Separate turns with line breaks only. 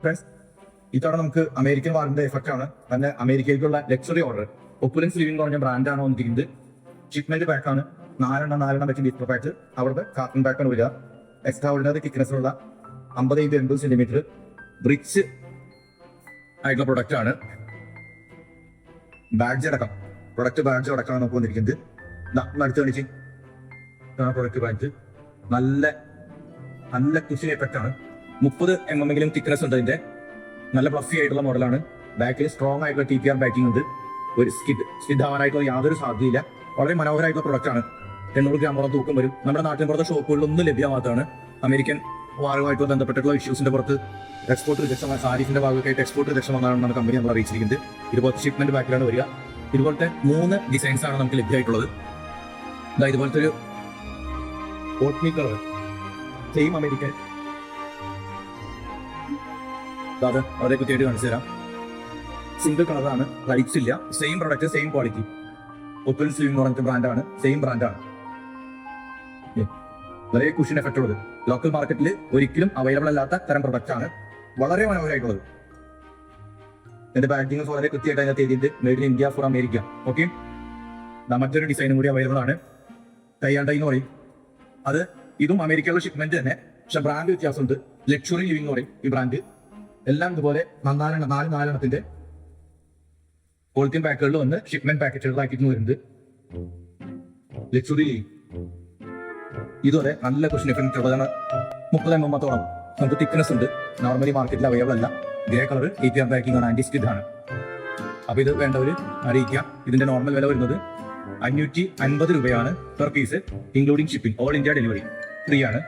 Friends, ഇത്തവണ നമുക്ക് American വാറിന്റെ effect ആണ്. തന്നെ അമേരിക്കയിലേക്കുള്ള ലക്സറി ഓർഡർ ഒപ്പുലൻസ് ലിവിംഗ് പറഞ്ഞ ബ്രാൻഡാണ് വന്നിരിക്കുന്നത്. ഷിപ്മെന്റ് പാക്കാണ്. നാലെണ്ണം വെച്ച് ഡിസ്പ്ലേ പാക്ക്. അവിടുത്തെ കാർട്ടൺ പാക്കാണ് വരിക. എക്സ്ട്രാ ഓർഡിനറി തിക്നെസ്സുള്ള 50-80 സെന്റിമീറ്റർ ബ്രിക്സ് ആയിട്ടുള്ള പ്രൊഡക്റ്റ് ആണ്. ബാഡ്ജ് അടക്കം പ്രൊഡക്റ്റ് ബാഡ്ജ് അടക്കമാണ് നമുക്ക് വന്നിരിക്കുന്നത്. അടുത്ത് കാണിച്ച് പ്രൊഡക്റ്റ് ബാഡ്ജ് നല്ല കുഷൻ എഫക്റ്റ് ആണ്. 30 mm തിക്നെസ് ഉണ്ട്. ഇതിന്റെ നല്ല ഫ്ലഫി ആയിട്ടുള്ള മോഡലാണ്. ബാക്കിൽ സ്ട്രോങ് ആയിട്ടുള്ള TPR ബാക്കിംഗ് ഉണ്ട്. ഒരു സ്കിഡ് ആവാനായിട്ടുള്ള യാതൊരു സാധ്യതയില്ല. വളരെ മനോഹരമായിട്ടുള്ള പ്രൊഡക്റ്റ് ആണ്. 800 ഗ്രാമോളം തൂക്കം വരും. നമ്മുടെ നാട്ടിൻ പുറത്തെ ഷോപ്പുകളിലൊന്നും ലഭ്യമാകാത്തതാണ്. അമേരിക്കൻ വാറുമായിട്ട് ബന്ധപ്പെട്ടിട്ടുള്ള ഇഷ്യൂസിന്റെ പുറത്ത് എക്സ്പോർട്ട് റിജക്ഷൻ, സാരീസിന്റെ ഭാഗമായിട്ട് എക്സ്പോർട്ട് റിജക്ഷൻ വന്നാണ് കമ്പനി നമ്മൾ അറിയിച്ചിരിക്കുന്നത്. ഇതുപോലത്തെ ഷിപ്മെന്റ് ബാക്കിലാണ് വരിക. ഇതുപോലത്തെ 3 ഡിസൈൻസ് ആണ് നമുക്ക് ലഭ്യമായിട്ടുള്ളത്. ഇതുപോലത്തെ ഒരു ഓട്ട്മീ കളർ സെയിം അമേരിക്കൻ. അത് വളരെ കൃത്യമായിട്ട് കാണിച്ചു തരാം. സിംഗിൾ കളറാണ്, ലൈറ്റ്സ് ഇല്ല. Same product, same quality. Opulence living എന്ന് പറഞ്ഞ ബ്രാൻഡാണ്, സെയിം ബ്രാൻഡാണ്. വളരെ കുഷൻ എഫക്റ്റ് ഉള്ളത്. ലോക്കൽ മാർക്കറ്റിൽ ഒരിക്കലും അവൈലബിൾ അല്ലാത്ത തരം പ്രൊഡക്റ്റ് ആണ്. വളരെ മനോഹരമായിട്ടുള്ളത്. എന്റെ പാക്കിംഗ് വളരെ കൃത്യമായിട്ട് അതിനകത്ത് എഴുതിയിട്ട് made in India for America. Okay, മറ്റൊരു ഡിസൈനും കൂടി അവൈലബിൾ ആണ്. ടൈ എന്ന് പറയും. ഇതും അമേരിക്കയിലുള്ള ഷിപ്മെന്റ് തന്നെ, പക്ഷെ ബ്രാൻഡ് വ്യത്യാസമുണ്ട്. ലക്ഷറി ലിവിംഗ് എന്ന് പറയും ഈ ബ്രാൻഡ്. എല്ലാം ഇതുപോലെ 4 പോളിത്തീൻ പാക്കുകളിൽ വന്ന് ഷിപ്മെന്റ് പാക്കറ്റുകളിലാക്കിയിട്ട് വരുന്നത്. ലക്ഷറി ലിവിംഗ് ഇതുവരെ നല്ല കുഷൻ എഫക്റ്റ് ഉള്ളതാണ്. 30 mm നമുക്ക് തിക്നെസ് ഉണ്ട്. നോർമലി മാർക്കറ്റിൽ അവൈലബിൾ അല്ല. ഗ്രേ കളർ TPR പാക്കിംഗ് ആണ്, ആന്റി സ്കിഡ് ആണ്. അപ്പൊ ഇത് വേണ്ടവര് അറിയിക്കാം. ഇതിന്റെ നോർമൽ വില വരുന്നത് 550 രൂപയാണ് per piece, including shipping. All India delivery free ആണ്.